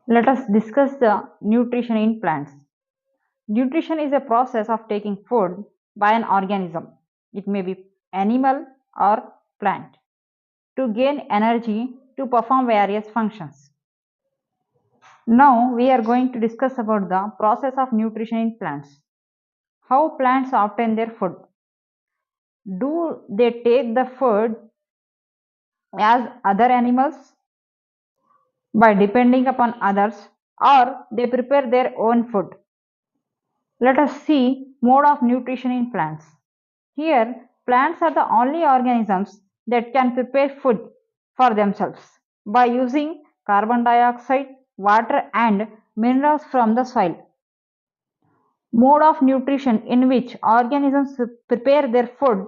Let us discuss the nutrition in plants. Nutrition is a process of taking food by an organism, it may be animal or plant, to gain energy to perform various functions. Now we are going to discuss about the process of nutrition in plants. How plants obtain their food. Do they take the food as other animals by depending upon others, or they prepare their own food? Let us see mode of nutrition in plants. Here, plants are the only organisms that can prepare food for themselves by using carbon dioxide, water, and minerals from the soil. Mode of nutrition in which organisms prepare their food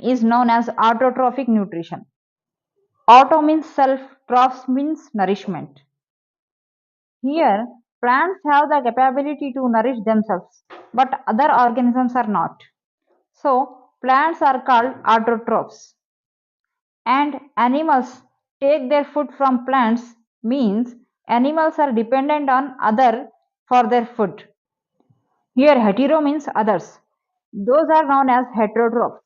is known as autotrophic nutrition. Auto means self, troph means nourishment. Here, plants have the capability to nourish themselves, but other organisms are not. So, plants are called autotrophs. And animals take their food from plants means animals are dependent on other for their food. Here, hetero means others. Those are known as heterotrophs.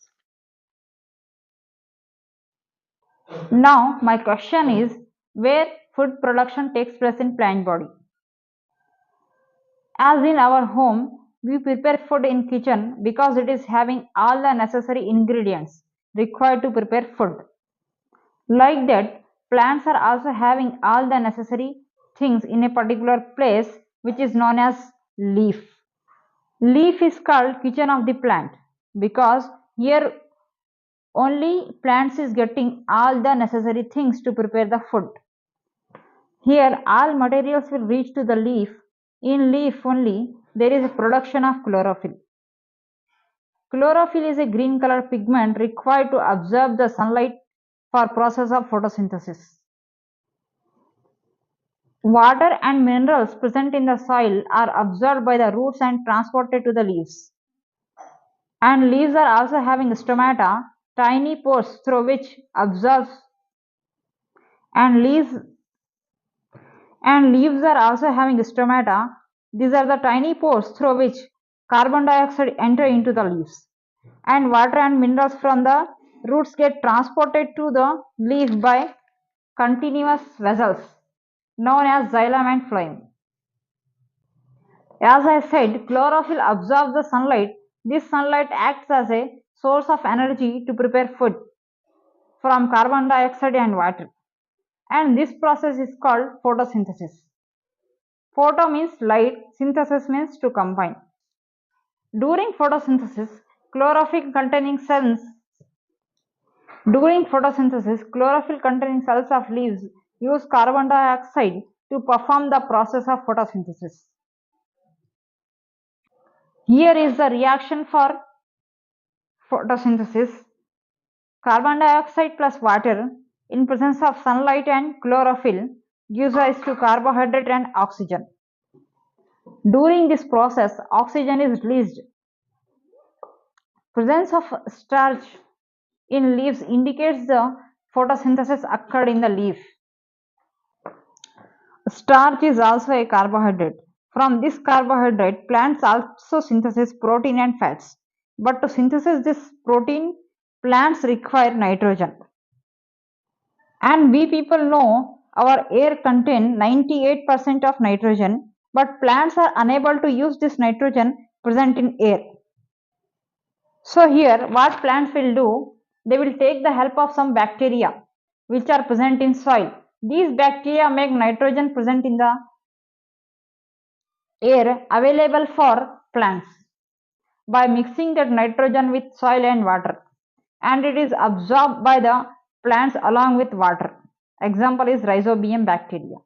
Now, my question is where food production takes place in plant body. As in our home, we prepare food in kitchen because it is having all the necessary ingredients required to prepare food. Like that, plants are also having all the necessary things in a particular place which is known as leaf. Leaf is called kitchen of the plant because here only plants is getting all the necessary things to prepare the food. Here all materials will reach to the leaf. In leaf only there is a production of chlorophyll. Chlorophyll is a green color pigment required to absorb the sunlight for process of photosynthesis. Water and minerals present in the soil are absorbed by the roots and transported to the leaves. And leaves are also having stomata, tiny pores through which absorbs and leaves are also having stomata. These are the tiny pores through which carbon dioxide enter into the leaves. And water and minerals from the roots get transported to the leaf by continuous vessels known as xylem and phloem. As I said, chlorophyll absorbs the sunlight. This sunlight acts as a source of energy to prepare food from carbon dioxide and water. And this process is called photosynthesis. Photo means light, synthesis means to combine. During photosynthesis, chlorophyll containing cells during photosynthesis, chlorophyll containing cells of leaves use carbon dioxide to perform the process of photosynthesis. Here is the reaction for photosynthesis. Carbon dioxide plus water in presence of sunlight and chlorophyll gives rise to carbohydrate and oxygen. During this process, oxygen is released. Presence of starch in leaves indicates the photosynthesis occurred in the leaf. Starch is also a carbohydrate. From this carbohydrate, plants also synthesize protein and fats. But to synthesize this protein, plants require nitrogen. And we people know our air contains 98% of nitrogen, but plants are unable to use this nitrogen present in air. So here what plants will do, they will take the help of some bacteria which are present in soil. These bacteria make nitrogen present in the air available for plants by mixing that nitrogen with soil and water, and it is absorbed by the plants along with water. Example is rhizobium bacteria.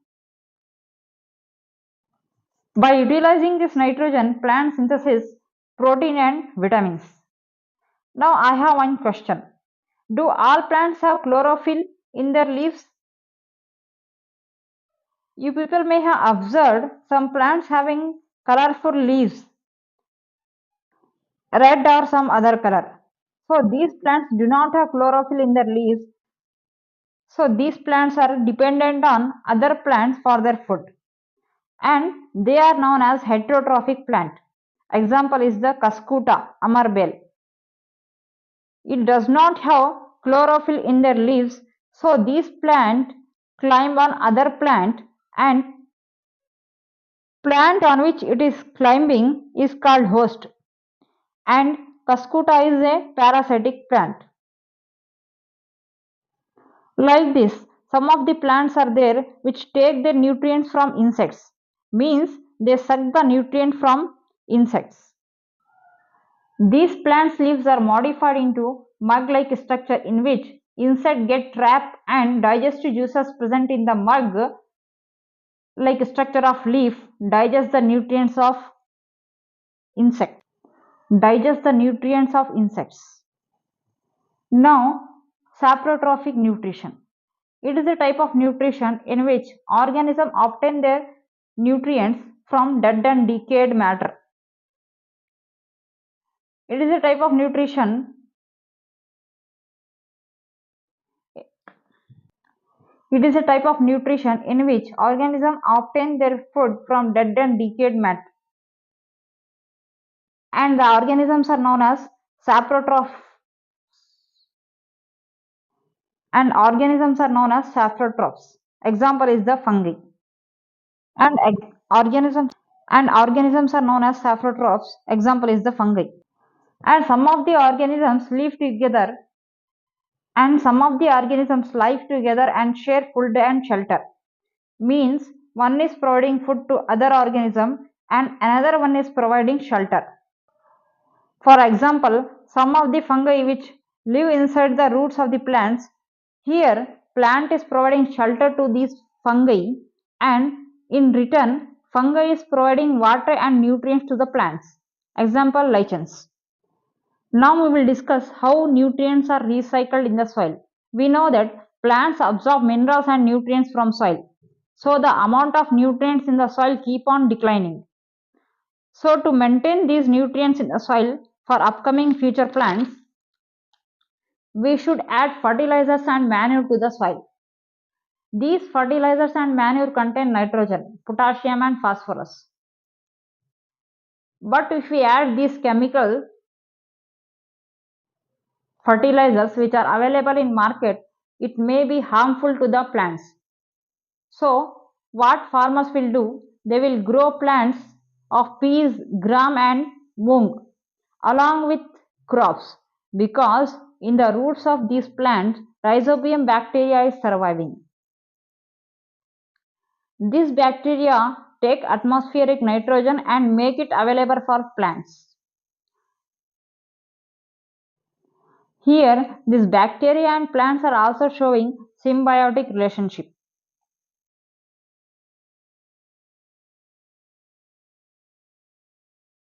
By utilizing this nitrogen, plants synthesize protein and vitamins. Now I have one question. Do all plants have chlorophyll in their leaves? You people may have observed some plants having colorful leaves, red or some other color. So these plants do not have chlorophyll in their leaves. So these plants are dependent on other plants for their food, and they are known as heterotrophic plant. Example is the Cuscuta amarbel. It does not have chlorophyll in their leaves, so these plant climb on other plant, and plant on which it is climbing is called host, and Cuscuta is a parasitic plant. Like this, some of the plants are there which take their nutrients from insects, means they suck the nutrient from insects. These plants' leaves are modified into mug-like structure in which insects get trapped and digestive juices present in the mug like structure of leaf digest the nutrients of insect. Digest the nutrients of insects. Now, saprotrophic nutrition. It is a type of nutrition in which organisms obtain their nutrients from dead and decayed matter. It is a type of nutrition. It is a type of nutrition in which organisms obtain their food from dead and decayed matter, and the organisms are known as saprotroph. And organisms are known as saprotrophs. Example is the fungi. And organisms are known as saprotrophs. Example is the fungi. And some of the organisms live together and share food and shelter. Means one is providing food to other organism and another one is providing shelter. For example, some of the fungi which live inside the roots of the plants, here plant is providing shelter to these fungi, and in return fungi is providing water and nutrients to the plants. Example, lichens. Now we will discuss how nutrients are recycled in the soil. We know that plants absorb minerals and nutrients from soil. So the amount of nutrients in the soil keep on declining. So to maintain these nutrients in the soil for upcoming future plants, we should add fertilizers and manure to the soil. These fertilizers and manure contain nitrogen, potassium and phosphorus. But if we add these chemical fertilizers which are available in market, it may be harmful to the plants. So what farmers will do, they will grow plants of peas, gram and mung along with crops, because in the roots of these plants rhizobium bacteria is surviving. These bacteria take atmospheric nitrogen and make it available for plants. Here, these bacteria and plants are also showing symbiotic relationship.